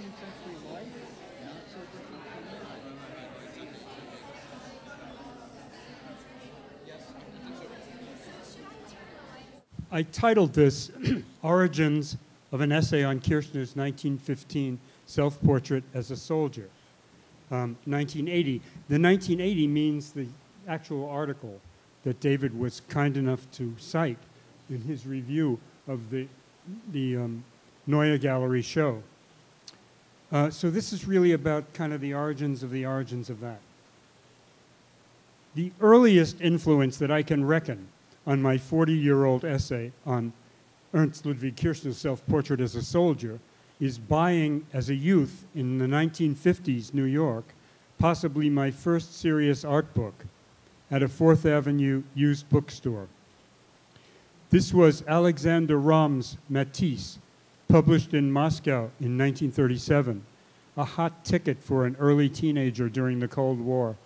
19th century life, not so different from that. I titled this Origins of an Essay on Kirchner's 1915 Self-Portrait as a Soldier. 1980. The 1980 means the actual article that David was kind enough to cite in his review of the Neue Gallery show. So this is really about kind of the origins of that. The earliest influence that I can reckon on my 40-year-old essay on Ernst Ludwig Kirchner's self-portrait as a soldier is buying, as a youth in the 1950s New York, possibly my first serious art book at a 4th Avenue used bookstore. This was Alexander Romm's Matisse, published in Moscow in 1937, a hot ticket for an early teenager during the Cold War.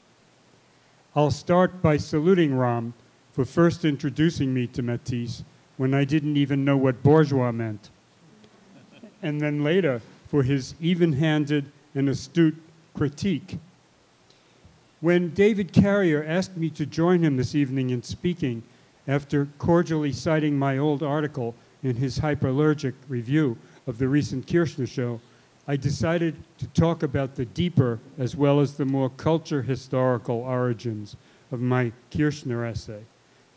I'll start by saluting Romm for first introducing me to Matisse when I didn't even know what bourgeois meant, and then later for his even-handed and astute critique. When David Carrier asked me to join him this evening in speaking, after cordially citing my old article in his Hyperallergic review of the recent Kirchner show, I decided to talk about the deeper as well as the more culture-historical origins of my Kirchner essay.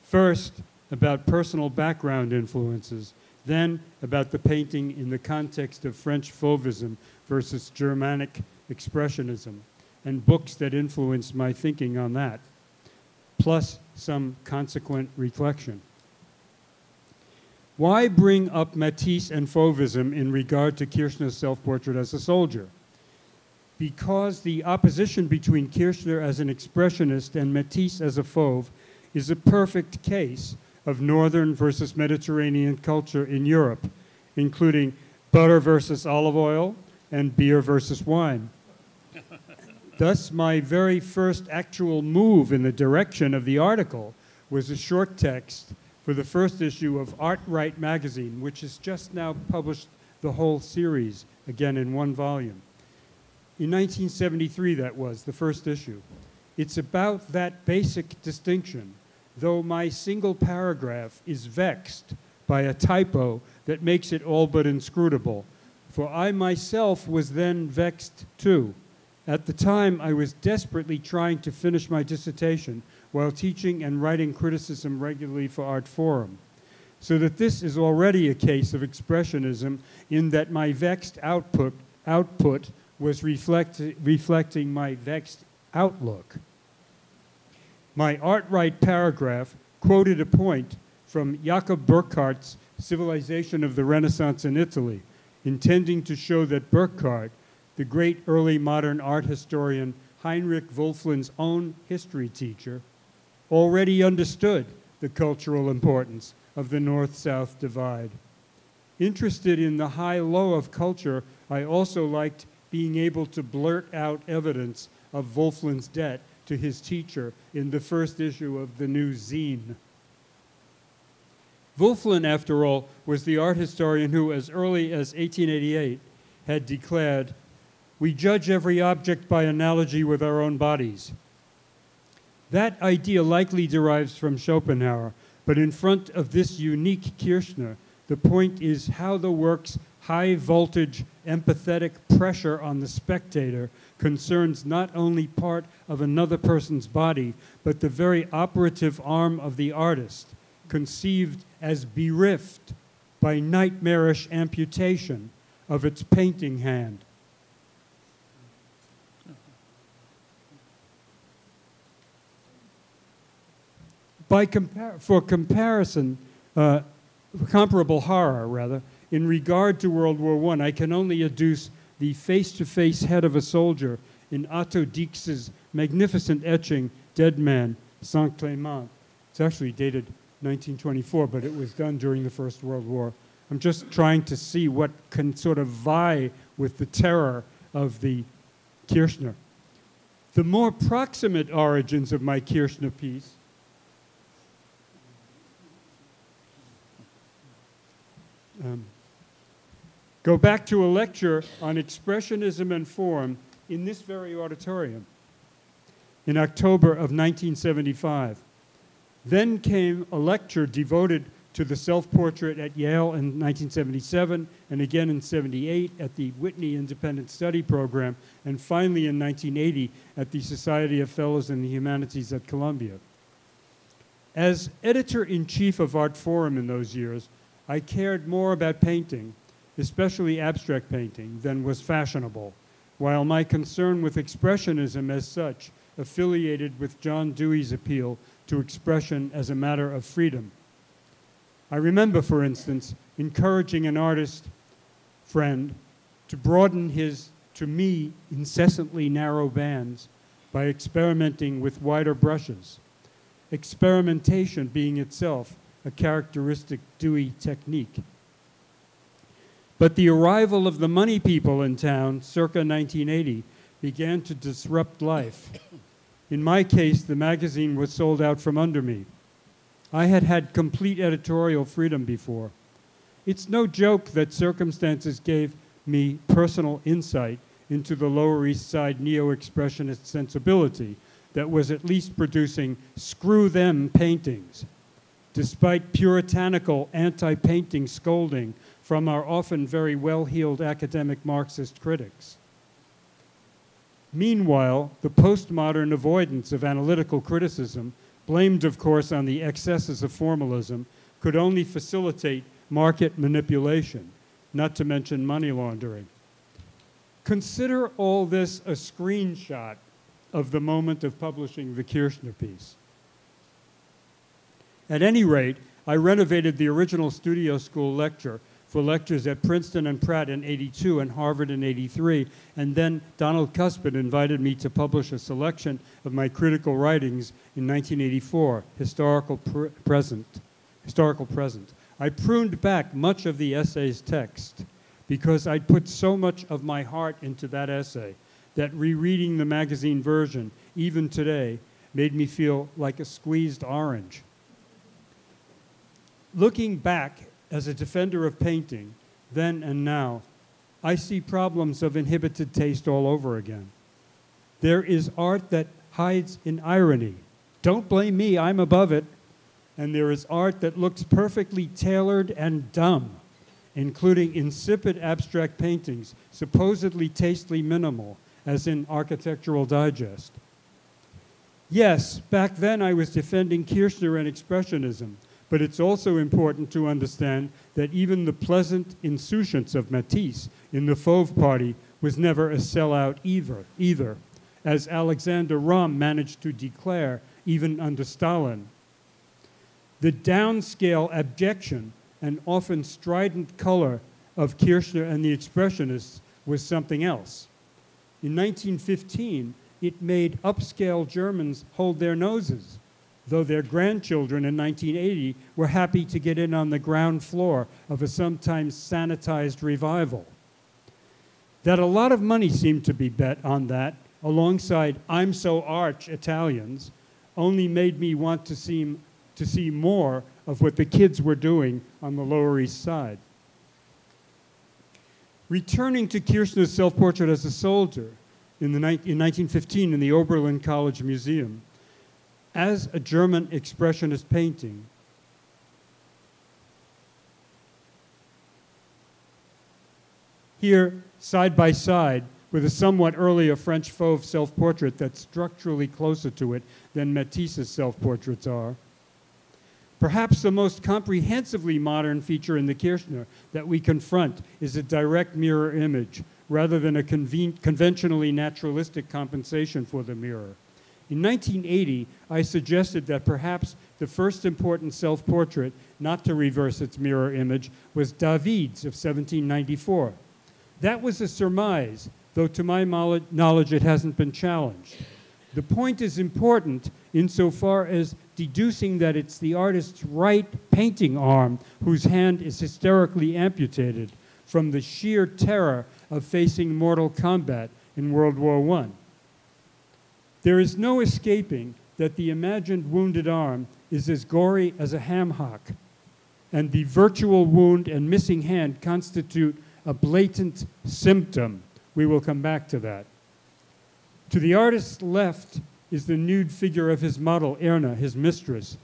First, about personal background influences, then about the painting in the context of French Fauvism versus Germanic Expressionism, and books that influenced my thinking on that, plus some consequent reflection. Why bring up Matisse and Fauvism in regard to Kirchner's self-portrait as a soldier? Because the opposition between Kirchner as an expressionist and Matisse as a Fauve is a perfect case of Northern versus Mediterranean culture in Europe, including butter versus olive oil and beer versus wine. Thus, my very first actual move in the direction of the article was a short text for the first issue of Art Right magazine, which has just now published the whole series, again in one volume. In 1973, that was, the first issue. It's about that basic distinction, though my single paragraph is vexed by a typo that makes it all but inscrutable, for I myself was then vexed too. At the time, I was desperately trying to finish my dissertation while teaching and writing criticism regularly for Artforum, so that this is already a case of expressionism in that my vexed output was reflecting my vexed outlook. My Art-Right paragraph quoted a point from Jacob Burckhardt's Civilization of the Renaissance in Italy, intending to show that Burckhardt, the great early modern art historian Heinrich Wölfflin's own history teacher, already understood the cultural importance of the North-South divide. Interested in the high-low of culture, I also liked being able to blurt out evidence of Wölfflin's debt to his teacher in the first issue of the new zine. Wölfflin, after all, was the art historian who, as early as 1888, had declared, "We judge every object by analogy with our own bodies." That idea likely derives from Schopenhauer, but in front of this unique Kirchner, the point is how the work's high-voltage, empathetic pressure on the spectator concerns not only part of another person's body, but the very operative arm of the artist, conceived as bereft by nightmarish amputation of its painting hand. For comparison, comparable horror, rather, in regard to World War I, I can only adduce the face-to-face head of a soldier in Otto Dix's magnificent etching, Dead Man, Saint-Clément. It's actually dated 1924, but it was done during the First World War. I'm just trying to see what can sort of vie with the terror of the Kirchner. The more proximate origins of my Kirchner piece go back to a lecture on expressionism and form in this very auditorium in October of 1975. Then came a lecture devoted to the self-portrait at Yale in 1977, and again in 78 at the Whitney Independent Study Program, and finally in 1980 at the Society of Fellows in the Humanities at Columbia. As editor-in-chief of Artforum in those years, I cared more about painting, especially abstract painting, than was fashionable, while my concern with expressionism as such affiliated with John Dewey's appeal to expression as a matter of freedom. I remember, for instance, encouraging an artist friend to broaden his, to me, incessantly narrow bands by experimenting with wider brushes, experimentation being itself a characteristic Dewey technique. But the arrival of the money people in town, circa 1980, began to disrupt life. In my case, the magazine was sold out from under me. I had had complete editorial freedom before. It's no joke that circumstances gave me personal insight into the Lower East Side neo-expressionist sensibility that was at least producing screw-them paintings, despite puritanical anti-painting scolding from our often very well-heeled academic Marxist critics. Meanwhile, the postmodern avoidance of analytical criticism, blamed, of course, on the excesses of formalism, could only facilitate market manipulation, not to mention money laundering. Consider all this a screenshot of the moment of publishing the Kirchner piece. At any rate, I renovated the original studio school lecture for lectures at Princeton and Pratt in '82 and Harvard in '83, and then Donald Cuspin invited me to publish a selection of my critical writings in 1984, Historical Present. I pruned back much of the essay's text because I'd put so much of my heart into that essay that rereading the magazine version, even today, made me feel like a squeezed orange. Looking back as a defender of painting, then and now, I see problems of inhibited taste all over again. There is art that hides in irony. Don't blame me, I'm above it. And there is art that looks perfectly tailored and dumb, including insipid abstract paintings, supposedly tastefully minimal, as in Architectural Digest. Yes, back then I was defending Kirchner and Expressionism, but it's also important to understand that even the pleasant insouciance of Matisse in the Fauve Party was never a sellout either, as Alexander Romm managed to declare even under Stalin. The downscale abjection and often strident color of Kirchner and the Expressionists was something else. In 1915, it made upscale Germans hold their noses, though their grandchildren in 1980 were happy to get in on the ground floor of a sometimes sanitized revival. That a lot of money seemed to be bet on that, alongside I'm so arch Italians, only made me want to see more of what the kids were doing on the Lower East Side. Returning to Kirchner's self-portrait as a soldier in 1915 in the Oberlin College Museum, as a German expressionist painting, here, side by side, with a somewhat earlier French Fauve self-portrait that's structurally closer to it than Matisse's self-portraits are. Perhaps the most comprehensively modern feature in the Kirchner that we confront is a direct mirror image, rather than a conventionally naturalistic compensation for the mirror. In 1980, I suggested that perhaps the first important self-portrait not to reverse its mirror image was David's of 1794. That was a surmise, though to my knowledge it hasn't been challenged. The point is important insofar as deducing that it's the artist's right painting arm whose hand is hysterically amputated from the sheer terror of facing mortal combat in World War I. There is no escaping that the imagined wounded arm is as gory as a ham hock, and the virtual wound and missing hand constitute a blatant symptom. We will come back to that. To the artist's left is the nude figure of his model, Erna, his mistress,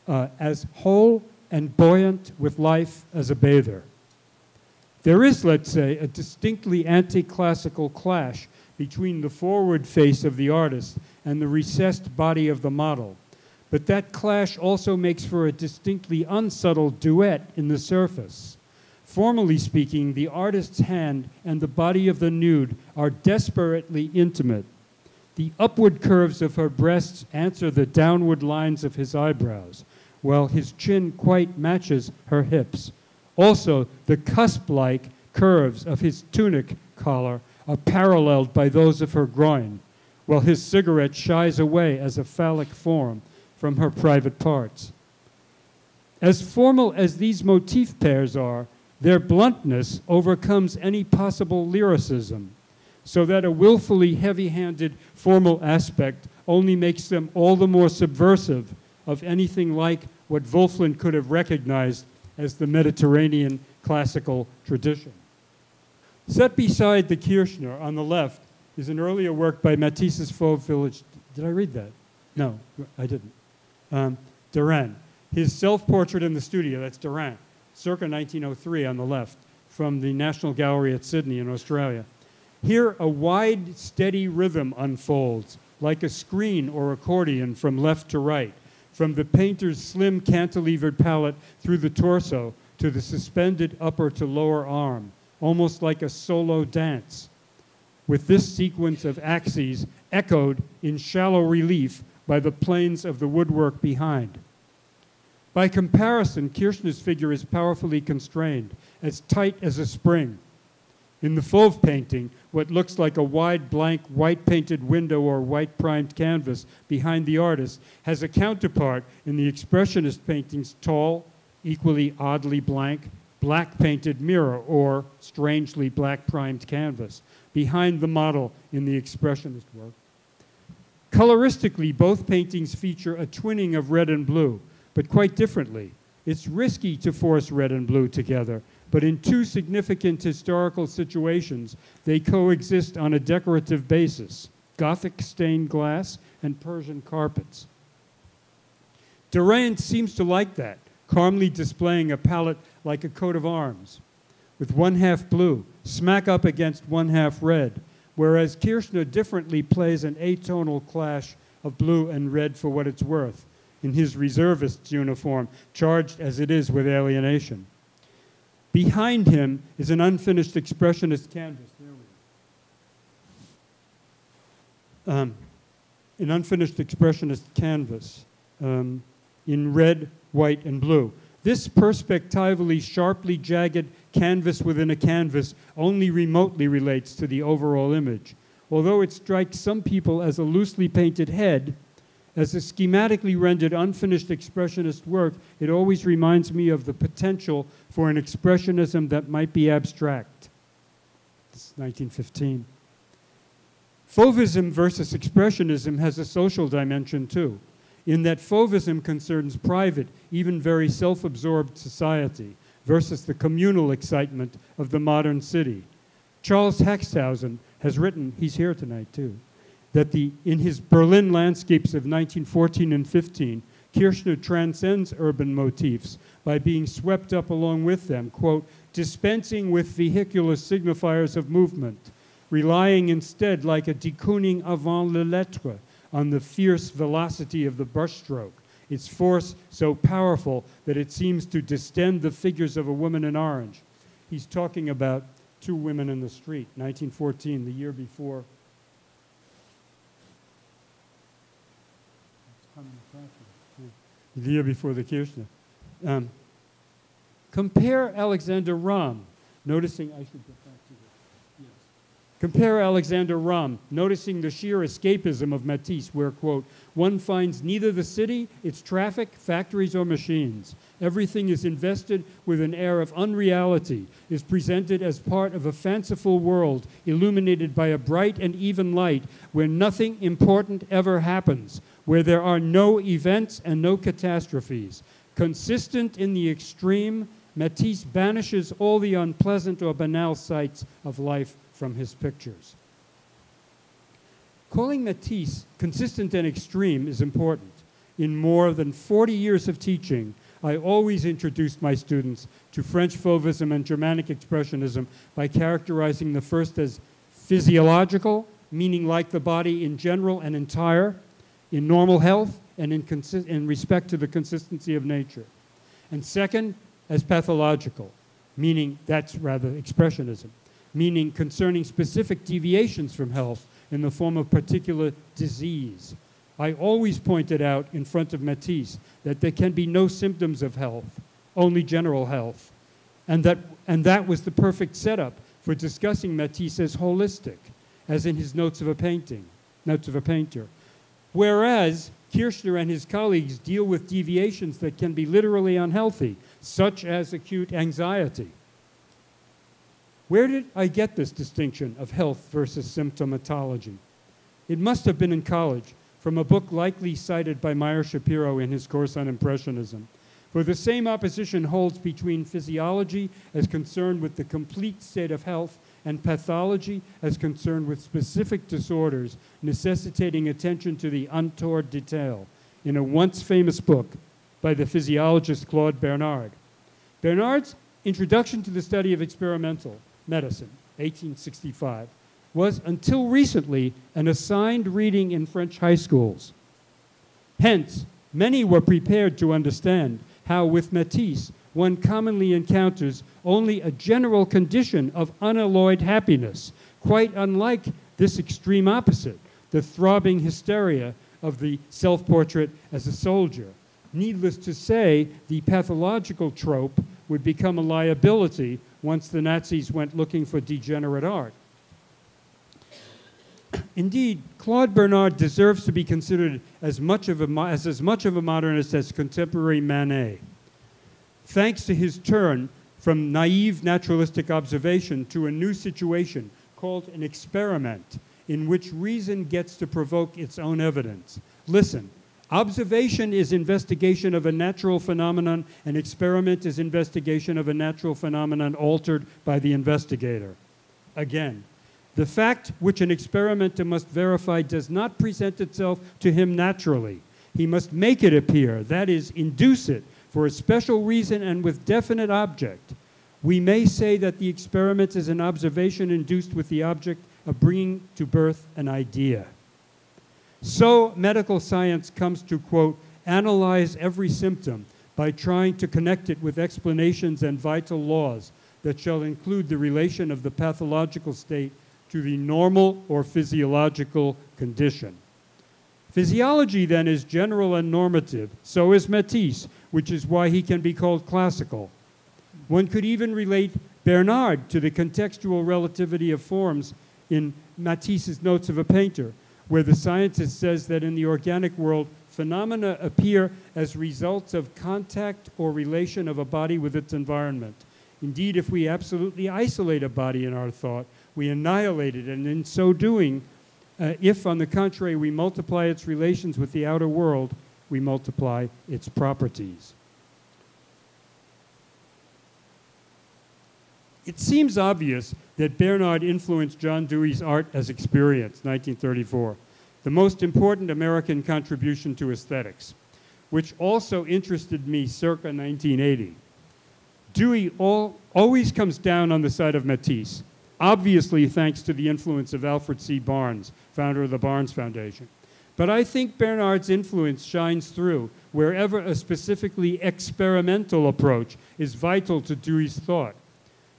as whole and buoyant with life as a bather. There is, let's say, a distinctly anti-classical clash between the forward face of the artist and the recessed body of the model. But that clash also makes for a distinctly unsubtle duet in the surface. Formally speaking, the artist's hand and the body of the nude are desperately intimate. The upward curves of her breasts answer the downward lines of his eyebrows, while his chin quite matches her hips. Also, the cusp-like curves of his tunic collar are paralleled by those of her groin, while his cigarette shies away as a phallic form from her private parts. As formal as these motif pairs are, their bluntness overcomes any possible lyricism, so that a willfully heavy-handed formal aspect only makes them all the more subversive of anything like what Wölfflin could have recognized as the Mediterranean classical tradition. Set beside the Kirchner on the left is an earlier work by Matisse's Fauve Village. Did I read that? No, I didn't. Darren. His self-portrait in the studio, that's Darren, circa 1903 on the left, from the National Gallery at Sydney in Australia. Here, a wide, steady rhythm unfolds, like a screen or accordion from left to right, from the painter's slim cantilevered palette through the torso to the suspended upper to lower arm, almost like a solo dance, with this sequence of axes echoed in shallow relief by the planes of the woodwork behind. By comparison, Kirchner's figure is powerfully constrained, as tight as a spring. In the Fauve painting, what looks like a wide, blank, white-painted window or white-primed canvas behind the artist has a counterpart in the Expressionist painting's tall, equally oddly blank, black-painted mirror or strangely black-primed canvas behind the model in the Expressionist work. Coloristically, both paintings feature a twinning of red and blue, but quite differently. It's risky to force red and blue together, but in two significant historical situations, they coexist on a decorative basis: Gothic stained glass and Persian carpets. Darren seems to like that, calmly displaying a palette like a coat of arms, with one half blue, smack up against one half red, whereas Kirchner differently plays an atonal clash of blue and red for what it's worth, in his reservist's uniform, charged as it is with alienation. Behind him is an unfinished Expressionist canvas. An unfinished Expressionist canvas in red, white, and blue. This perspectively, sharply jagged canvas within a canvas only remotely relates to the overall image. Although it strikes some people as a loosely painted head, as a schematically rendered unfinished Expressionist work, it always reminds me of the potential for an Expressionism that might be abstract. This is 1915. Fauvism versus Expressionism has a social dimension too, in that Fauvism concerns private, even very self-absorbed society, versus the communal excitement of the modern city. Charles Haxthausen has written, he's here tonight too, that in his Berlin landscapes of 1914 and 15, Kirchner transcends urban motifs by being swept up along with them, quote, dispensing with vehicular signifiers of movement, relying instead like a de Kooning avant le lettre on the fierce velocity of the brushstroke, its force so powerful that it seems to distend the figures of a woman in orange. He's talking about Two Women in the Street, 1914, the year before. The year before the Kirchner. Compare Alexander Ramm, noticing, I should get back to this. Yes. Compare Alexander Ramm, noticing the sheer escapism of Matisse, where, quote, one finds neither the city, its traffic, factories, or machines. Everything is invested with an air of unreality, is presented as part of a fanciful world illuminated by a bright and even light where nothing important ever happens, where there are no events and no catastrophes, consistent in the extreme Matisse banishes all the unpleasant or banal sights of life from his pictures. Calling Matisse consistent and extreme is important. In more than 40 years of teaching, I always introduced my students to French Fauvism and Germanic Expressionism by characterizing the first as physiological, meaning like the body in general and entire, in normal health, and in respect to the consistency of nature. And second, as pathological, meaning that's rather expressionism, meaning concerning specific deviations from health in the form of particular disease. I always pointed out in front of Matisse that there can be no symptoms of health, only general health. And that was the perfect setup for discussing Matisse as holistic, as in his Notes of a Painter. Whereas Kirchner and his colleagues deal with deviations that can be literally unhealthy, such as acute anxiety. Where did I get this distinction of health versus symptomatology? It must have been in college, from a book likely cited by Meyer Shapiro in his course on Impressionism. For the same opposition holds between physiology as concerned with the complete state of health and pathology as concerned with specific disorders necessitating attention to the untoward detail, in a once famous book by the physiologist Claude Bernard. Bernard's Introduction to the Study of Experimental Medicine, 1865, was until recently an assigned reading in French high schools. Hence, many were prepared to understand how with Matisse one commonly encounters only a general condition of unalloyed happiness, quite unlike this extreme opposite, the throbbing hysteria of the self-portrait as a soldier. Needless to say, the pathological trope would become a liability once the Nazis went looking for degenerate art. Indeed, Claude Bernard deserves to be considered as much of a modernist as contemporary Manet. Thanks to his turn from naive naturalistic observation to a new situation called an experiment, in which reason gets to provoke its own evidence. Listen, observation is investigation of a natural phenomenon, and experiment is investigation of a natural phenomenon altered by the investigator. Again, the fact which an experimenter must verify does not present itself to him naturally. He must make it appear, that is, induce it, for a special reason and with definite object. We may say that the experiment is an observation induced with the object of bringing to birth an idea. So medical science comes to, quote, analyze every symptom by trying to connect it with explanations and vital laws that shall include the relation of the pathological state to the normal or physiological condition. Physiology, then, is general and normative. So is Matisse, which is why he can be called classical. One could even relate Bernard to the contextual relativity of forms in Matisse's Notes of a Painter, where the scientist says that in the organic world, phenomena appear as results of contact or relation of a body with its environment. Indeed, if we absolutely isolate a body in our thought, we annihilate it, and in so doing, if, on the contrary, we multiply its relations with the outer world, we multiply its properties. It seems obvious that Bernard influenced John Dewey's Art as Experience, 1934, the most important American contribution to aesthetics, which also interested me circa 1980. Dewey always comes down on the side of Matisse, obviously thanks to the influence of Alfred C. Barnes, founder of the Barnes Foundation. But I think Bernard's influence shines through wherever a specifically experimental approach is vital to Dewey's thought.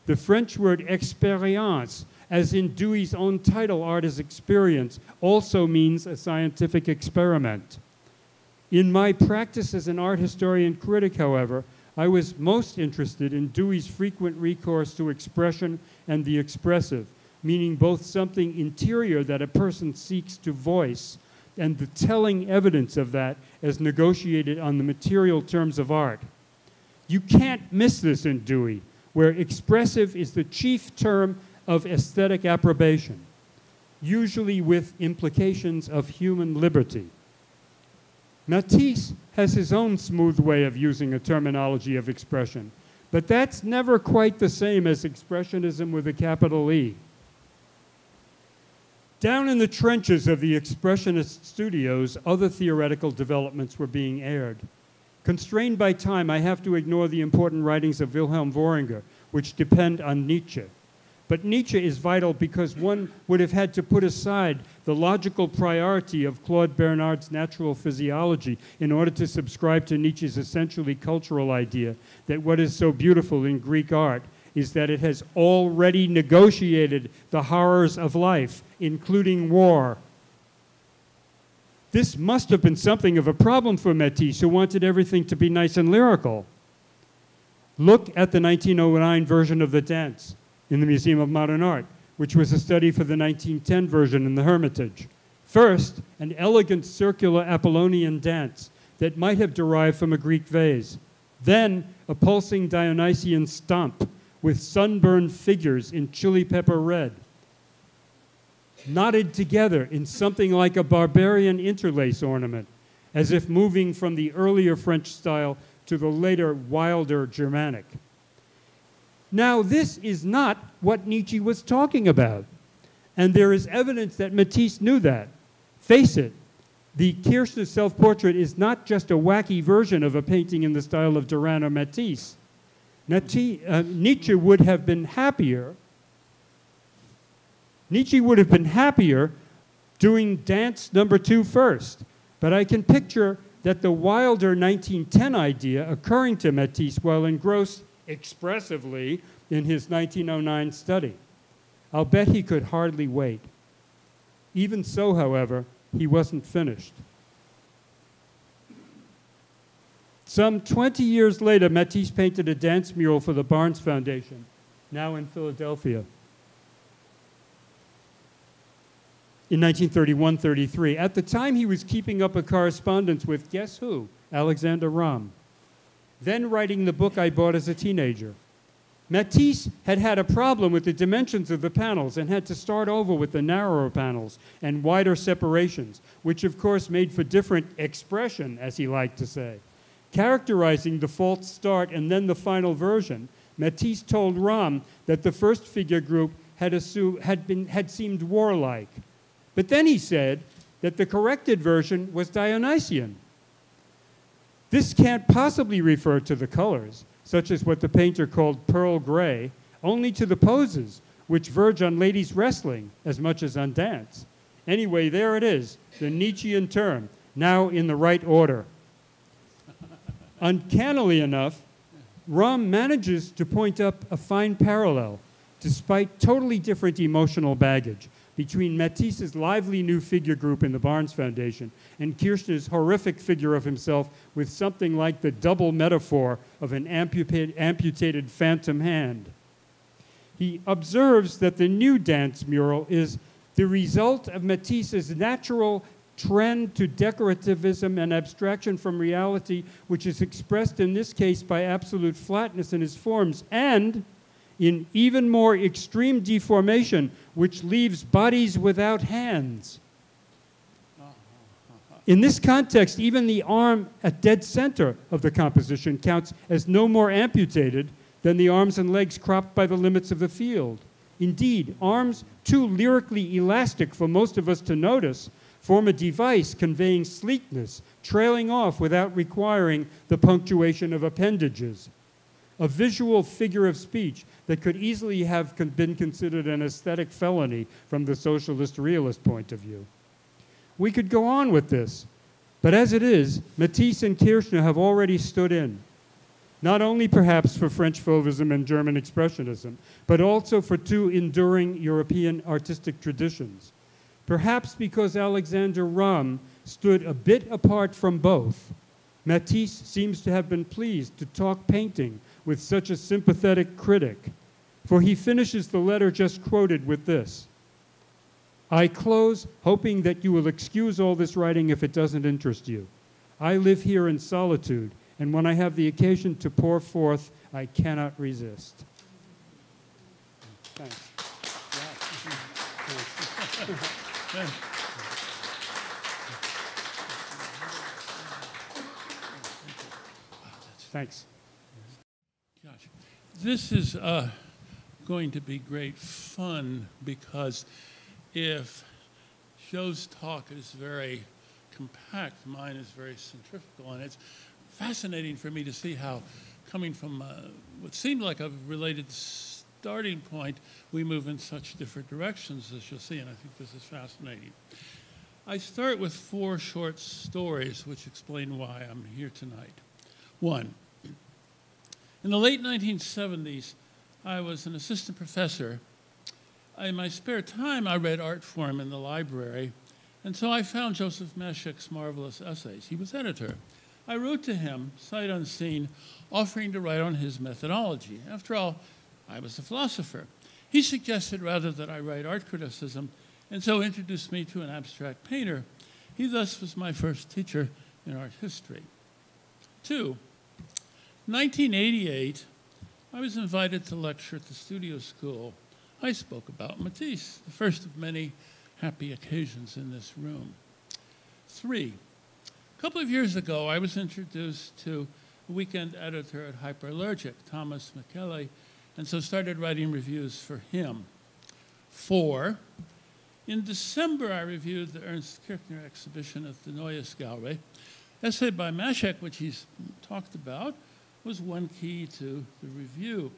The French word expérience, as in Dewey's own title, Art as Experience, also means a scientific experiment. In my practice as an art historian critic, however, I was most interested in Dewey's frequent recourse to expression and the expressive, meaning both something interior that a person seeks to voice and the telling evidence of that as negotiated on the material terms of art. You can't miss this in Dewey, where expressive is the chief term of aesthetic approbation, usually with implications of human liberty. Matisse has his own smooth way of using a terminology of expression, But that's never quite the same as Expressionism with a capital E. Down in the trenches of the Expressionist studios, other theoretical developments were being aired. Constrained by time, I have to ignore the important writings of Wilhelm Wöhringer, which depend on Nietzsche. But Nietzsche is vital because one would have had to put aside the logical priority of Claude Bernard's natural physiology in order to subscribe to Nietzsche's essentially cultural idea that what is so beautiful in Greek art is that it has already negotiated the horrors of life, including war. This must have been something of a problem for Matisse, who wanted everything to be nice and lyrical. Look at the 1909 version of the dance in the Museum of Modern Art, which was a study for the 1910 version in the Hermitage. First, an elegant circular Apollonian dance that might have derived from a Greek vase. Then, a pulsing Dionysian stomp with sunburned figures in chili pepper red, knotted together in something like a barbarian interlace ornament, as if moving from the earlier French style to the later, wilder Germanic. Now, this is not what Nietzsche was talking about, and there is evidence that Matisse knew that. Face it, the Kirchner self-portrait is not just a wacky version of a painting in the style of Duran or Matisse. Nietzsche would have been happier. Nietzsche would have been happier doing dance number 2 first, but I can picture that the wilder 1910 idea occurring to Matisse while engrossed expressively in his 1909 study. I'll bet he could hardly wait. Even so, however, he wasn't finished. Some 20 years later, Matisse painted a dance mural for the Barnes Foundation, now in Philadelphia. In 1931-33. At the time, he was keeping up a correspondence with, guess who? Alexander Ramm, then writing the book I bought as a teenager. Matisse had had a problem with the dimensions of the panels and had to start over with the narrower panels and wider separations, which of course made for different expression, as he liked to say. Characterizing the false start and then the final version, Matisse told Ramm that the first figure group had seemed warlike. But then he said that the corrected version was Dionysian. This can't possibly refer to the colors, such as what the painter called pearl gray, only to the poses, which verge on ladies wrestling as much as on dance. Anyway, there it is, the Nietzschean term, now in the right order. Uncannily enough, Ramm manages to point up a fine parallel, despite totally different emotional baggage, between Matisse's lively new figure group in the Barnes Foundation and Kirchner's horrific figure of himself with something like the double metaphor of an amputated phantom hand. He observes that the new dance mural is the result of Matisse's natural trend to decorativism and abstraction from reality, which is expressed in this case by absolute flatness in his forms, and in even more extreme deformation, which leaves bodies without hands. In this context, even the arm at dead center of the composition counts as no more amputated than the arms and legs cropped by the limits of the field. Indeed, arms too lyrically elastic for most of us to notice form a device conveying sleekness, trailing off without requiring the punctuation of appendages. A visual figure of speech that could easily have been considered an aesthetic felony from the socialist realist point of view. We could go on with this, but as it is, Matisse and Kirchner have already stood in, not only perhaps for French Fauvism and German Expressionism, but also for two enduring European artistic traditions. Perhaps because Alexander Ramm stood a bit apart from both, Matisse seems to have been pleased to talk painting with such a sympathetic critic, for he finishes the letter just quoted with this: "I close hoping that you will excuse all this writing if it doesn't interest you. I live here in solitude, and when I have the occasion to pour forth, I cannot resist." Thanks. Thanks. Gosh. This is going to be great fun because if Joe's talk is very compact, mine is very centrifugal, and it's fascinating for me to see how, coming from what seemed like a related starting point, we move in such different directions, as you'll see, and I think this is fascinating. I start with 4 short stories which explain why I'm here tonight. 1, in the late 1970s, I was an assistant professor. In my spare time, I read Artforum in the library, and so I found Joseph Masheck's marvelous essays. He was editor. I wrote to him, sight unseen, offering to write on his methodology. After all, I was a philosopher. He suggested rather that I write art criticism, and so introduced me to an abstract painter. He thus was my first teacher in art history. 2, 1988, I was invited to lecture at the studio school. I spoke about Matisse, the first of many happy occasions in this room. 3, a couple of years ago, I was introduced to a weekend editor at Hyperallergic, Thomas Michele, and so started writing reviews for him. 4, in December, I reviewed the Ernst Kirchner exhibition at the Neues Gallery. Essay by Masheck, which he's talked about, was one key to the review.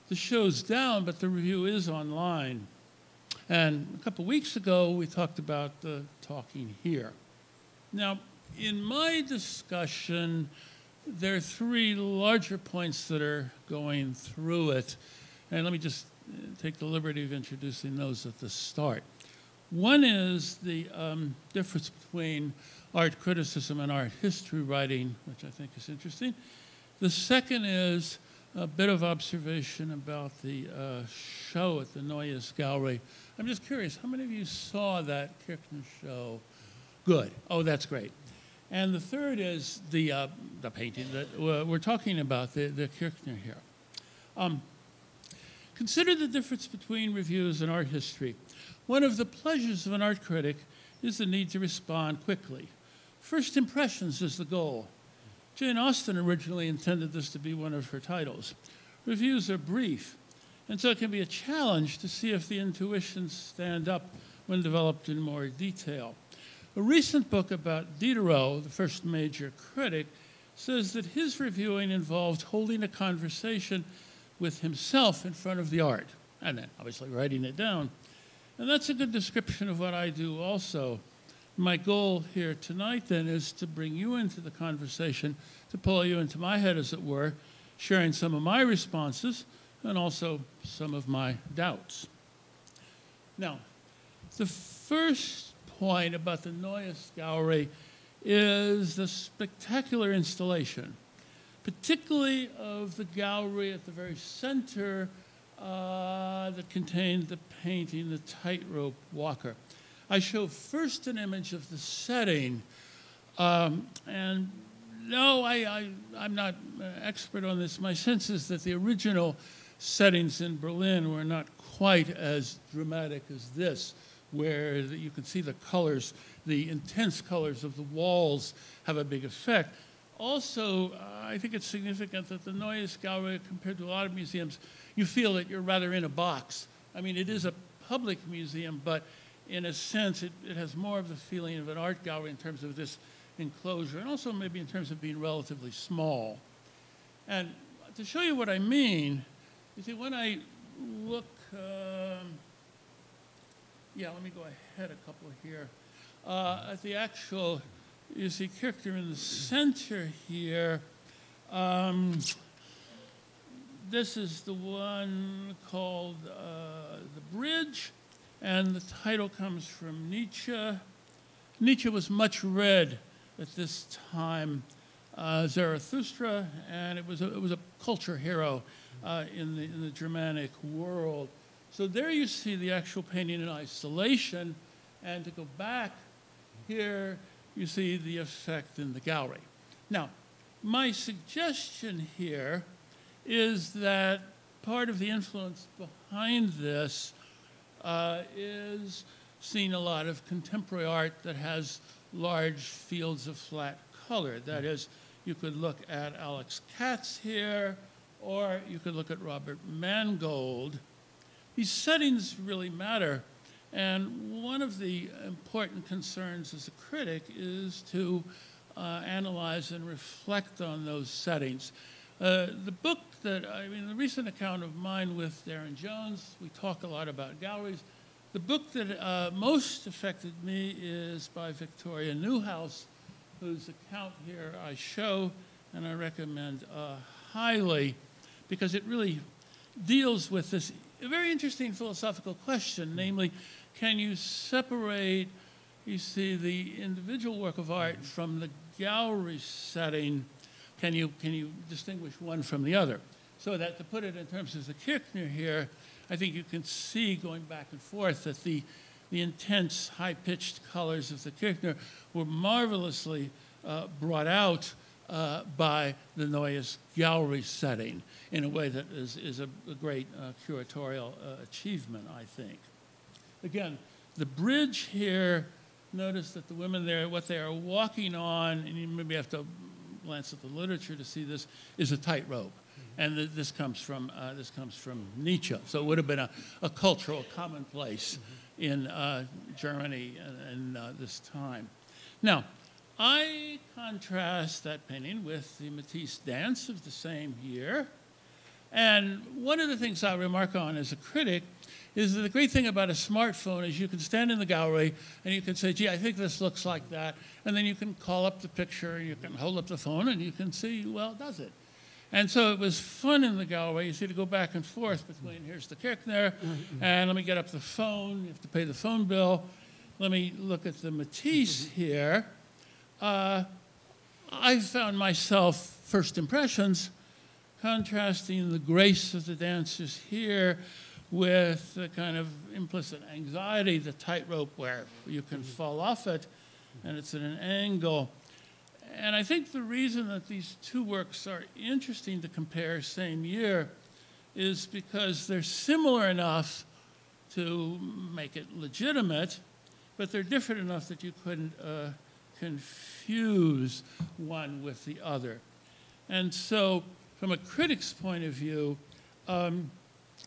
The show's down, but the review is online. And a couple weeks ago, we talked about the talking here. Now, in my discussion, there are 3 larger points that are going through it. And let me just take the liberty of introducing those at the start. One is the difference between art criticism and art history writing, which I think is interesting. The second is a bit of observation about the show at the Neues Gallery. I'm just curious, how many of you saw that Kirchner show? Good. Oh, that's great. And the third is the painting that we're talking about, the Kirchner here. Consider the difference between reviews and art history. One of the pleasures of an art critic is the need to respond quickly. First impressions is the goal. Jane Austen originally intended this to be one of her titles. Reviews are brief, and so it can be a challenge to see if the intuitions stand up when developed in more detail. A recent book about Diderot, the first major critic, says that his reviewing involved holding a conversation with himself in front of the art, and then obviously writing it down. And that's a good description of what I do also. My goal here tonight, then, is to bring you into the conversation, to pull you into my head, as it were, sharing some of my responses and also some of my doubts. Now, the first point about the Neues Gallery is the spectacular installation, particularly of the gallery at the very center that contained the painting, The Tightrope Walker. I show first an image of the setting, and no, I'm not an expert on this. My sense is that the original settings in Berlin were not quite as dramatic as this, where you can see the colors, the intense colors of the walls have a big effect. Also, I think it's significant that the Neues Gallery, compared to a lot of museums, you feel that you're rather in a box. I mean, it is a public museum, but in a sense, it has more of the feeling of an art gallery in terms of this enclosure, and also maybe in terms of being relatively small. And to show you what I mean, you see, when I look, yeah, let me go ahead a couple here. At the actual, you see Kirchner in the center here. This is the one called The Bridge. And the title comes from Nietzsche. Nietzsche was much read at this time, Zarathustra, and it was a culture hero in the Germanic world. So there you see the actual painting in isolation, and to go back here, you see the effect in the gallery. Now, my suggestion here is that part of the influence behind this is seeing a lot of contemporary art that has large fields of flat color. That is, you could look at Alex Katz here, or you could look at Robert Mangold. These settings really matter. And one of the important concerns as a critic is to analyze and reflect on those settings. The book the recent account of mine with Darren Jones, we talk a lot about galleries. The book that most affected me is by Victoria Newhouse, whose account here I show and I recommend highly, because it really deals with this very interesting philosophical question, namely, can you separate, you see, the individual work of art from the gallery setting? Can you distinguish one from the other? So that, to put it in terms of the Kirchner here, I think you can see, going back and forth, that the intense, high-pitched colors of the Kirchner were marvelously brought out by the Neues gallery setting in a way that is a great curatorial achievement, I think. Again, the bridge here, notice that the women there, what they are walking on, and you maybe have to glance at the literature to see this, is a tightrope. And this comes from Nietzsche. So it would have been a cultural commonplace in Germany in this time. Now, I contrast that painting with the Matisse dance of the same year. And one of the things I remark on as a critic is that the great thing about a smartphone is you can stand in the gallery and you can say, gee, I think this looks like that. And then you can call up the picture, you can hold up the phone, and you can see, well, does it? And so it was fun in the gallery, you see, to go back and forth between, here's the Kirchner, and let me get up the phone, you have to pay the phone bill. Let me look at the Matisse here. I found myself, first impressions, contrasting the grace of the dancers here with the kind of implicit anxiety, the tightrope where you can fall off it, and it's at an angle. And I think the reason that these two works are interesting to compare same year is because they're similar enough to make it legitimate, but they're different enough that you couldn't confuse one with the other. And so from a critic's point of view,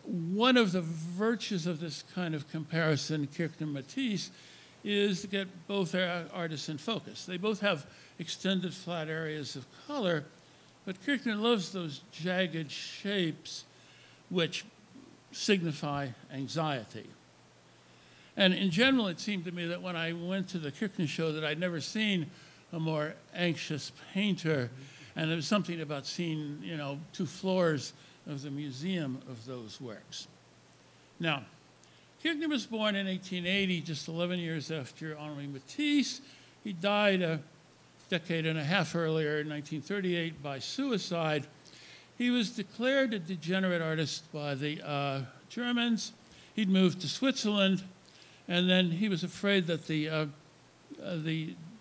one of the virtues of this kind of comparison, Kirchner-Matisse, is to get both artists in focus. They both have extended flat areas of color, but Kirchner loves those jagged shapes which signify anxiety. And in general, it seemed to me that when I went to the Kirchner show that I'd never seen a more anxious painter, and there was something about seeing, 2 floors of the museum of those works. Now, Kirchner was born in 1880, just 11 years after Henri Matisse. He died a decade and a half earlier, in 1938, by suicide. He was declared a degenerate artist by the Germans. He'd moved to Switzerland, and then he was afraid that the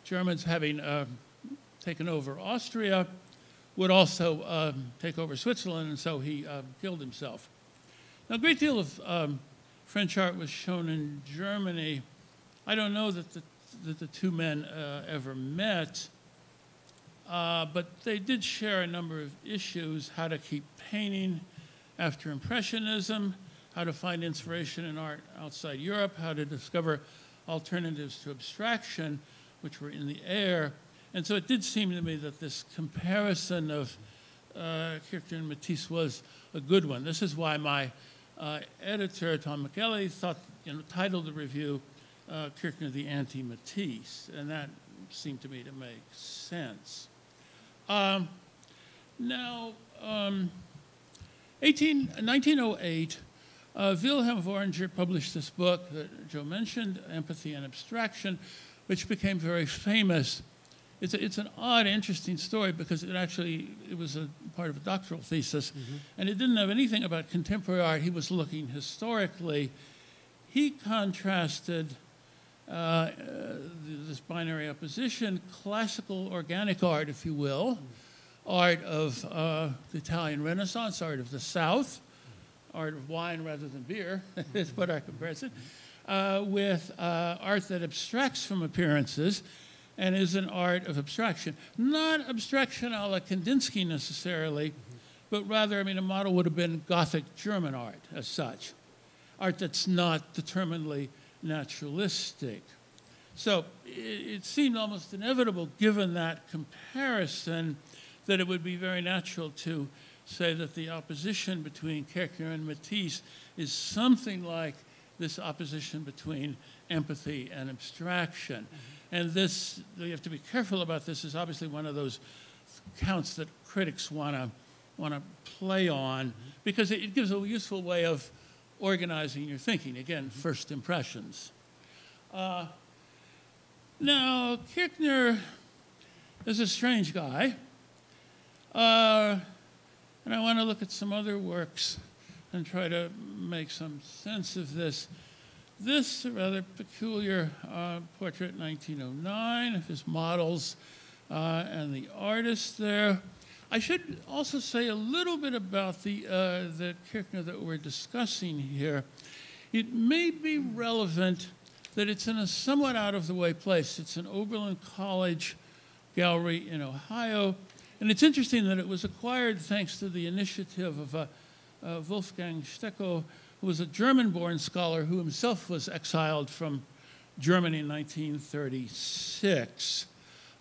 Germans, having taken over Austria, would also take over Switzerland, and so he killed himself. Now, a great deal of French art was shown in Germany. I don't know that the two men ever met, but they did share a number of issues: how to keep painting after Impressionism, how to find inspiration in art outside Europe, how to discover alternatives to abstraction, which were in the air. And so it did seem to me that this comparison of Kirchner and Matisse was a good one. This is why my editor, Tom McKelly, titled the review Kirchner the Anti-Matisse, and that seemed to me to make sense. Now, 1908, Wilhelm Wöhringer published this book that Joe mentioned, Empathy and Abstraction, which became very famous. It's an odd, interesting story because it was a part of a doctoral thesis, and it didn't have anything about contemporary art. He was looking historically. He contrasted this binary opposition, classical organic art, if you will, art of the Italian Renaissance, art of the South, art of wine rather than beer, is what our comparison, with art that abstracts from appearances and is an art of abstraction. Not abstraction a la Kandinsky necessarily, but rather, I mean, a model would have been Gothic German art as such, art that's not determinedly naturalistic. So it seemed almost inevitable, given that comparison, that it would be very natural to say that the opposition between Kirchner and Matisse is something like this opposition between empathy and abstraction. And this, you have to be careful about this, is obviously one of those counts that critics want to play on, because it gives a useful way of organizing your thinking. Again, first impressions. Now, Kirchner is a strange guy. And I want to look at some other works and try to make some sense of this. This a rather peculiar portrait, 1909, of his models and the artist there. I should also say a little bit about the Kirchner that we're discussing here. It may be relevant that it's in a somewhat out-of-the-way place. It's an Oberlin College gallery in Ohio. And it's interesting that it was acquired thanks to the initiative of Wolfgang Steckow, who was a German-born scholar who himself was exiled from Germany in 1936.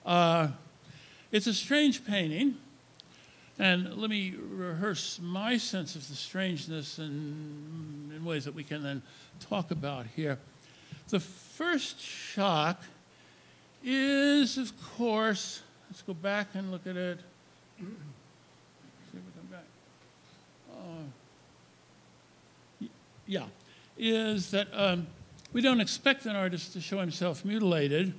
It's a strange painting, and let me rehearse my sense of the strangeness in ways that we can then talk about here. The first shock is, of course, let's go back and look at it. See if we come back. Yeah, is that we don't expect an artist to show himself mutilated.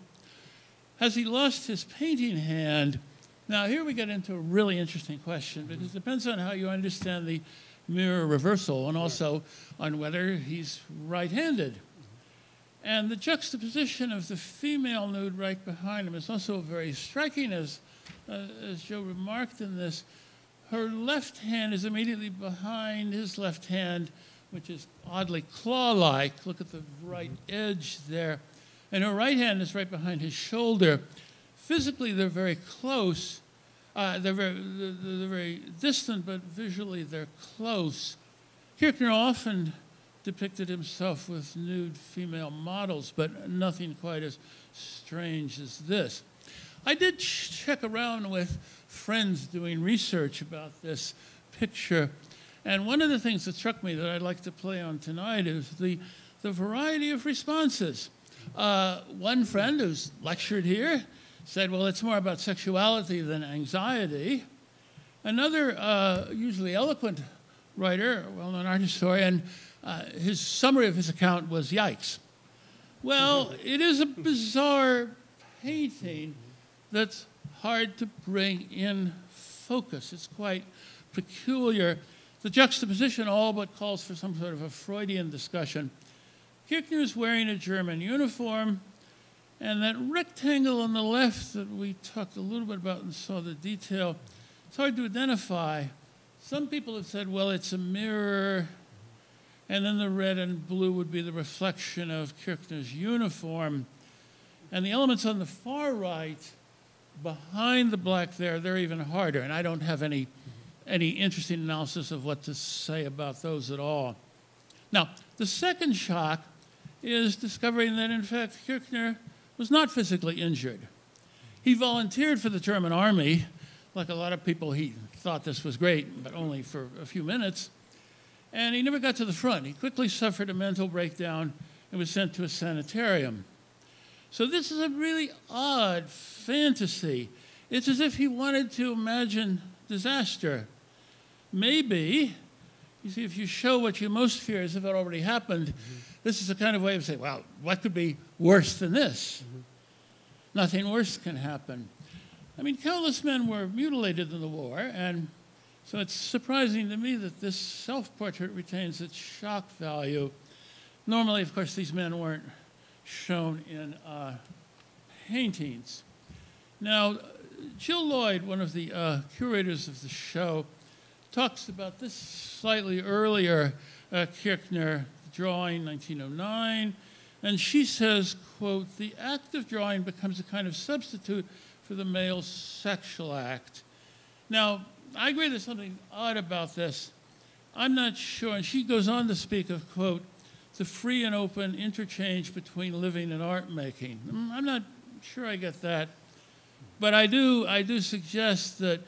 Has he lost his painting hand? Now, here we get into a really interesting question, because it depends on how you understand the mirror reversal and also on whether he's right-handed. And the juxtaposition of the female nude right behind him is also very striking, as Joe remarked in this. Her left hand is immediately behind his left hand, which is oddly claw-like. Look at the right edge there. And her right hand is right behind his shoulder. Physically, they're very close. They're very distant, but visually they're close. Kirchner often depicted himself with nude female models, but nothing quite as strange as this. I did check around with friends doing research about this picture, and one of the things that struck me that I'd like to play on tonight is the variety of responses. One friend who's lectured here said, well, it's more about sexuality than anxiety. Another usually eloquent writer, well-known art historian, his summary of his account was, yikes. Well, it is a bizarre painting that's hard to bring in focus. It's quite peculiar. The juxtaposition all but calls for some sort of a Freudian discussion. Kirchner is wearing a German uniform, and that rectangle on the left that we talked a little bit about and saw the detail, it's hard to identify. Some people have said, well, it's a mirror, and then the red and blue would be the reflection of Kirchner's uniform. And the elements on the far right, behind the black there, they're even harder, and I don't have any interesting analysis of what to say about those at all. Now, the second shock is discovering that, in fact, Kirchner was not physically injured. He volunteered for the German army. Like a lot of people, he thought this was great, but only for a few minutes. And he never got to the front. He quickly suffered a mental breakdown and was sent to a sanitarium. So this is a really odd fantasy. It's as if he wanted to imagine disaster. Maybe, you see, if you show what you most fear as if it already happened, this is a kind of way of saying, well, what could be worse than this? Nothing worse can happen. I mean, countless men were mutilated in the war, and so it's surprising to me that this self-portrait retains its shock value. Normally, of course, these men weren't shown in paintings. Now, Jill Lloyd, one of the curators of the show, talks about this slightly earlier Kirchner drawing, 1909, and she says, quote, the act of drawing becomes a kind of substitute for the male sexual act. Now, I agree there's something odd about this. I'm not sure, and she goes on to speak of, quote, the free and open interchange between living and art making. I'm not sure I get that, but I do suggest that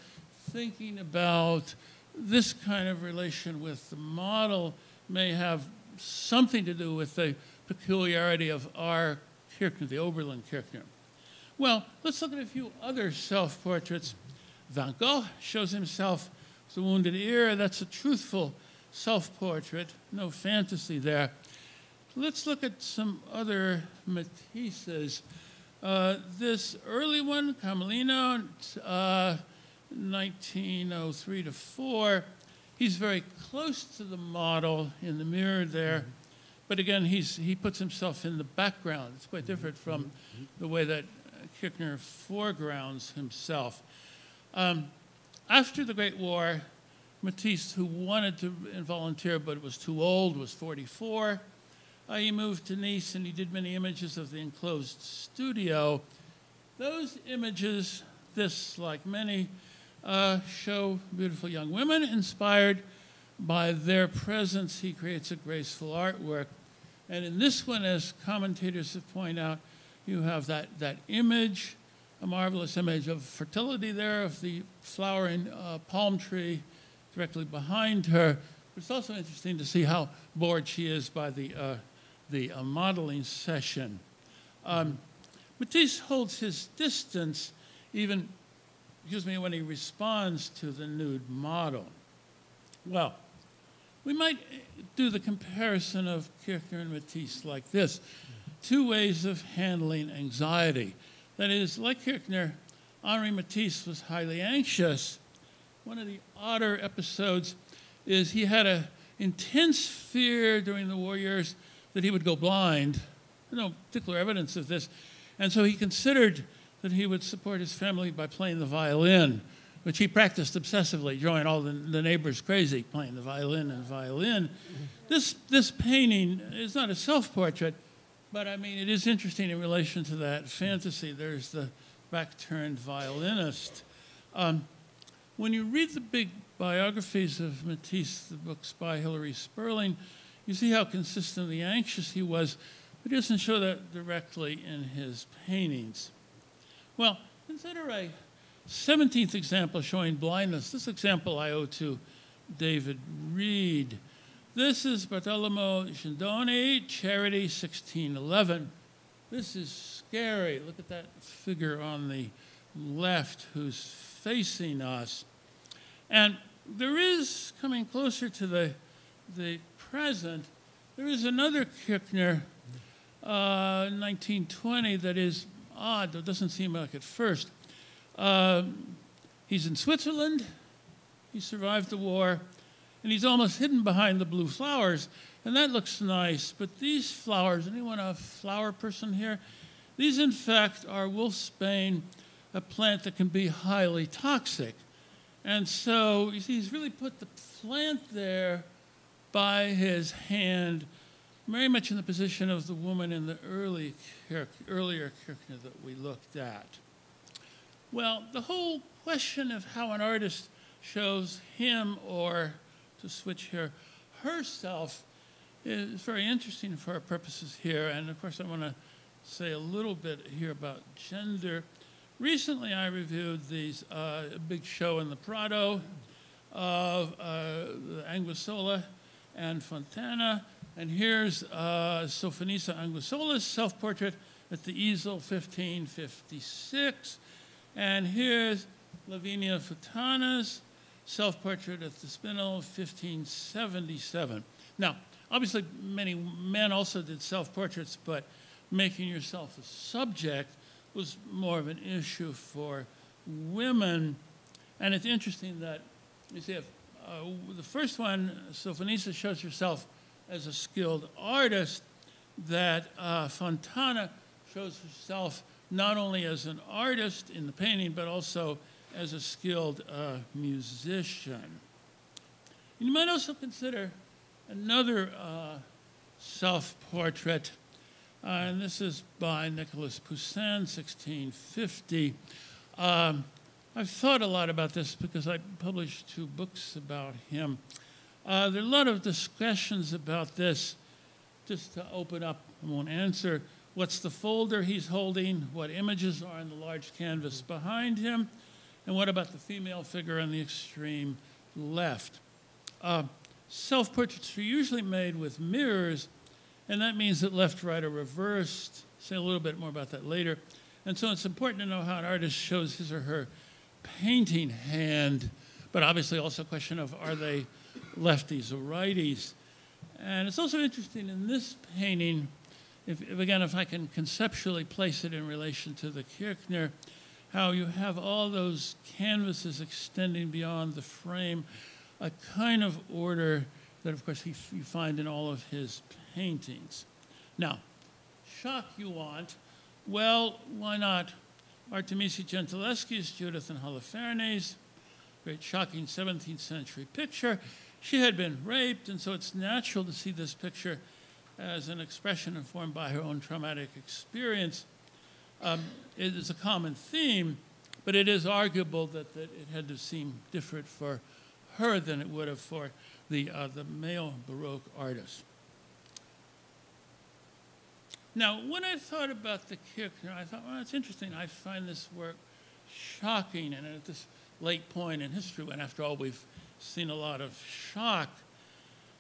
thinking about this kind of relation with the model may have something to do with the peculiarity of our Kirchner, the Oberlin Kirchner. Well, let's look at a few other self-portraits. Van Gogh shows himself with a wounded ear. That's a truthful self-portrait, no fantasy there. Let's look at some other Matisses. This early one, Camelino, 1903 to 4, he's very close to the model in the mirror there, but again, he puts himself in the background. It's quite different from the way that Kirchner foregrounds himself. After the Great War, Matisse, who wanted to volunteer but was too old, was 44. He moved to Nice and he did many images of the enclosed studio. Those images, this like many, show beautiful young women. Inspired by their presence, he creates a graceful artwork. And in this one, as commentators have pointed out, you have that image, a marvelous image of fertility there, of the flowering palm tree directly behind her. But it's also interesting to see how bored she is by the modeling session. Matisse holds his distance even, when he responds to the nude model. Well, we might do the comparison of Kirchner and Matisse like this. Two ways of handling anxiety. That is, like Kirchner, Henri Matisse was highly anxious. One of the odder episodes is he had an intense fear during the war years that he would go blind. No particular evidence of this. And so he considered that he would support his family by playing the violin, which he practiced obsessively, drawing all the neighbors crazy, playing the violin and violin. This painting is not a self-portrait, but I mean, it is interesting in relation to that fantasy. There's the back-turned violinist. When you read the big biographies of Matisse, the books by Hilary Sperling, you see how consistently anxious he was, but he doesn't show that directly in his paintings. Well, consider a 17th example showing blindness. This example I owe to David Reed. This is Bartolomeo Scindoni, Charity, 1611. This is scary. Look at that figure on the left who's facing us. And there is, coming closer to the present, there is another Kirchner, 1920, that is odd, though it doesn't seem like at first. He's in Switzerland. He survived the war. And he's almost hidden behind the blue flowers. And that looks nice. But these flowers, anyone a flower person here? These, in fact, are wolfsbane, a plant that can be highly toxic. And so, you see, he's really put the plant there by his hand, very much in the position of the woman in the earlier Kirchner that we looked at. Well, the whole question of how an artist shows him, or to switch here, herself, is very interesting for our purposes here. And of course, I want to say a little bit here about gender. Recently, I reviewed these big show in the Prado of Anguissola and Fontana. And here's Sofonisa Anguissola's self-portrait at the easel, 1556. And here's Lavinia Fontana's self-portrait at the spindle, 1577. Now, obviously, many men also did self-portraits, but making yourself a subject was more of an issue for women. And it's interesting that, you see, the first one, Sofonisa shows herself as a skilled artist, that Fontana shows herself not only as an artist in the painting, but also as a skilled musician. You might also consider another self-portrait, and this is by Nicolas Poussin, 1650. I I've thought a lot about this because I published 2 books about him. There are a lot of discussions about this. Just to open up, I won't answer. What's the folder he's holding? What images are in the large canvas behind him? And what about the female figure on the extreme left? Self-portraits are usually made with mirrors, and that means that left, right are reversed. Say a little bit more about that later. And so it's important to know how an artist shows his or her painting hand, but obviously also a question of are they lefties or righties. And it's also interesting in this painting, if I can conceptually place it in relation to the Kirchner, how you have all those canvases extending beyond the frame, a kind of order that, of course, you find in all of his paintings. Now, shock you want. Well, why not? Artemisia Gentileschi's Judith and Holofernes, great shocking 17th century picture. She had been raped, and so it's natural to see this picture as an expression informed by her own traumatic experience. It is a common theme, but it is arguable that it had to seem different for her than it would have for the male Baroque artist. Now, when I thought about the Kirchner, I thought, well, it's interesting. I find this work shocking, and at this late point in history, when after all we've seen a lot of shock,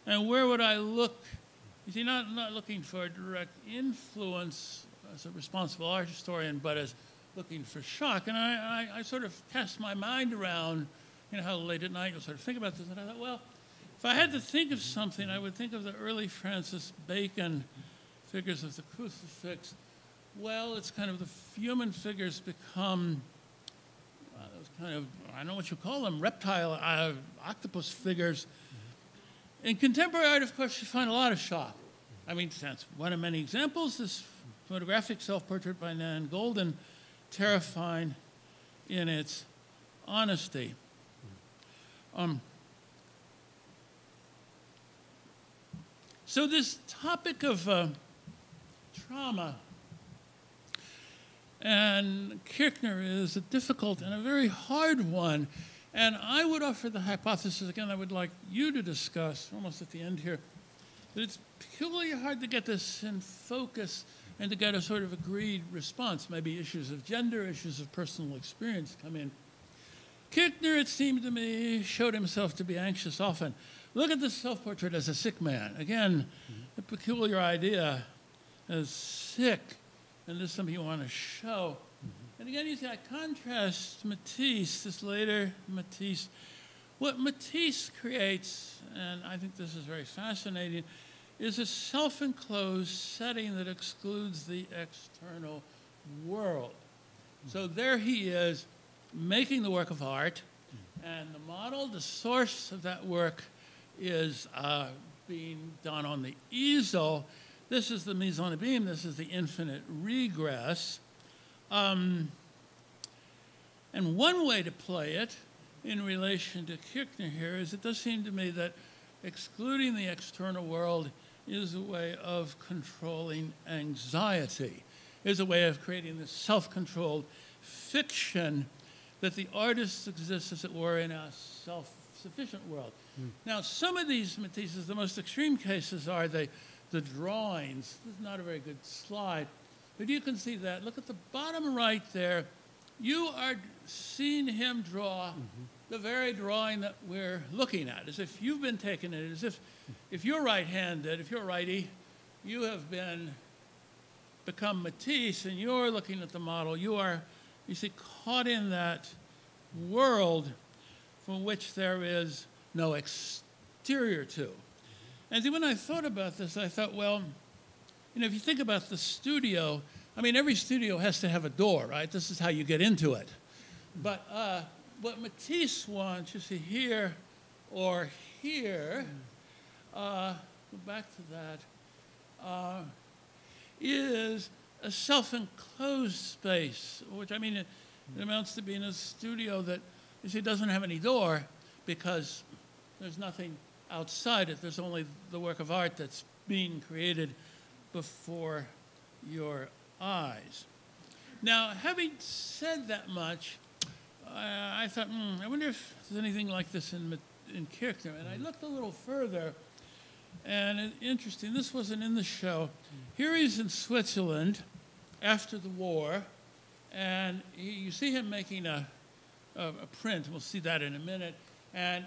and where would I look? You see, not looking for a direct influence as a responsible art historian, but as looking for shock. And I sort of cast my mind around, you know, how late at night you'll sort of think about this, and I thought, well, if I had to think of something, I would think of the early Francis Bacon figures of the crucifix. Well, it's kind of the human figures become those kind of, I don't know what you call them, reptile, octopus figures. In contemporary art, of course, you find a lot of shock. I mean, that's one of many examples. This photographic self-portrait by Nan Goldin, terrifying in its honesty. So this topic of trauma and Kirchner is a difficult and a very hard one. And I would offer the hypothesis, again, I would like you to discuss, almost at the end here, that it's peculiarly hard to get this in focus and to get a sort of agreed response. Maybe issues of gender, issues of personal experience come in. Kirchner, it seemed to me, showed himself to be anxious often. Look at this self-portrait as a sick man. Again, a peculiar idea as sick, and this is something you want to show. And again, you see, I contrast Matisse, this later Matisse. What Matisse creates, and I think this is very fascinating, is a self-enclosed setting that excludes the external world. So there he is, making the work of art, and the model, the source of that work, is being done on the easel. This is the mise en abîme, this is the infinite regress. And one way to play it in relation to Kirchner here is it does seem to me that excluding the external world is a way of controlling anxiety, is a way of creating this self-controlled fiction that the artist exists, as it were, in a self-sufficient world. Now, some of these Matisses, the most extreme cases are the drawings. This is not a very good slide, but you can see that. Look at the bottom right there. You are seeing him draw the very drawing that we're looking at, as if you've been taking it, as if you're right-handed, if you're righty, you have become Matisse, and you're looking at the model. You are, you see, caught in that world from which there is no exterior to. And see, when I thought about this, I thought, well, you know, if you think about the studio, I mean, every studio has to have a door, right? This is how you get into it. But what Matisse wants, you see here or here, go back to that, is a self-enclosed space, which, I mean, it amounts to being a studio that, you see, doesn't have any door because there's nothing outside it. There's only the work of art that's being created before your eyes. Now, having said that much, I thought, I wonder if there's anything like this in Kirchner. And I looked a little further, and it's interesting, this wasn't in the show. Here he's in Switzerland after the war, and you see him making a print. We'll see that in a minute. And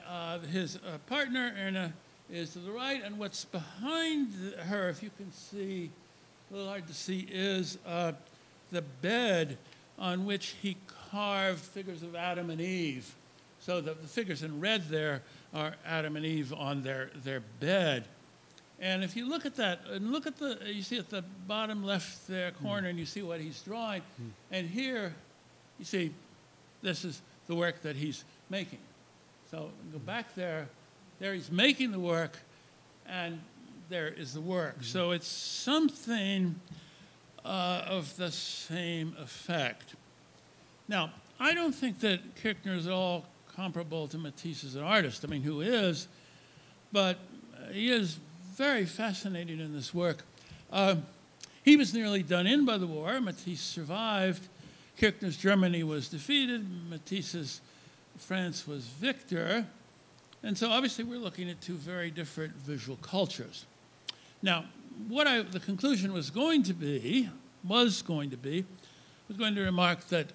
his partner, Erna, is to the right, and what's behind her, if you can see, a little hard to see, is the bed on which he carved figures of Adam and Eve. So the figures in red there are Adam and Eve on their bed. And if you look at that, and look at you see at the bottom left there corner, and you see what he's drawing. And here, you see, this is the work that he's making. So go back there he's making the work, and there is the work. So it's something of the same effect. Now, I don't think that Kirchner is at all comparable to Matisse as an artist. I mean, who is? But he is very fascinating in this work. He was nearly done in by the war. Matisse survived. Kirchner's Germany was defeated. Matisse's France was victor. And so obviously we're looking at two very different visual cultures. Now, what the conclusion was going to remark that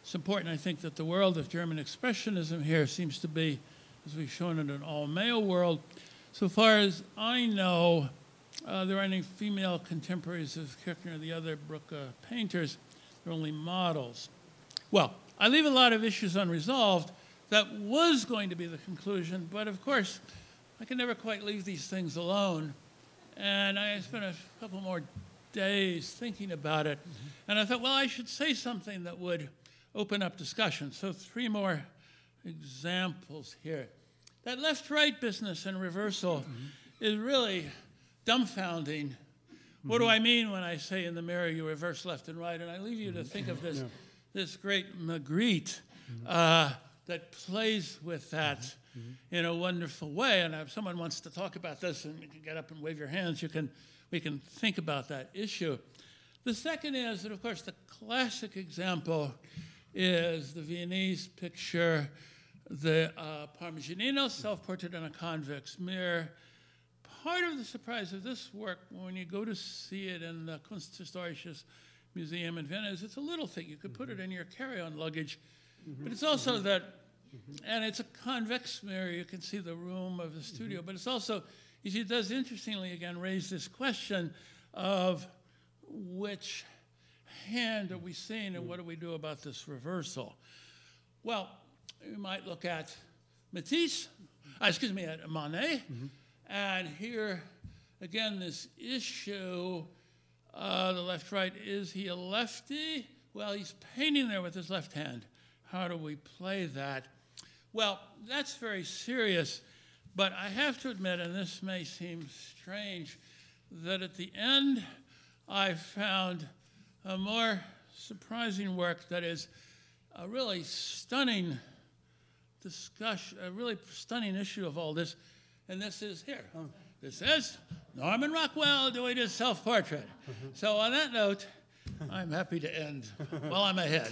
it's important, I think, that the world of German expressionism here seems to be, as we've shown it, an all-male world. So far as I know, there aren't any female contemporaries of Kirchner or the other Bruck painters. They're only models. Well, I leave a lot of issues unresolved. That was going to be the conclusion, but of course, I can never quite leave these things alone. And I spent a couple more days thinking about it. And I thought, well, I should say something that would open up discussion. So 3 more examples here. That left-right business and reversal is really dumbfounding. What do I mean when I say in the mirror you reverse left and right? And I leave you to think of this great Magritte that plays with that in a wonderful way. And if someone wants to talk about this, and you can get up and wave your hands, we can think about that issue. The second is that, of course, the classic example is the Viennese picture, the Parmigianino self-portrait in a convex mirror. Part of the surprise of this work, when you go to see it in the Kunsthistorisches Museum in Vienna, is it's a little thing. You could put it in your carry-on luggage. But it's also that, and it's a convex mirror. You can see the room of the studio. But it's also, you see, it does interestingly, again, raise this question of which hand are we seeing and what do we do about this reversal? Well, you might look at Matisse, at Monet. And here, again, this issue, the left-right, is he a lefty? Well, he's painting there with his left hand. How do we play that? Well, that's very serious, but I have to admit, and this may seem strange, that at the end I found a more surprising work that is a really stunning discussion, a really stunning issue of all this, and this is here. This is Norman Rockwell doing his self-portrait. So on that note, I'm happy to end while I'm ahead.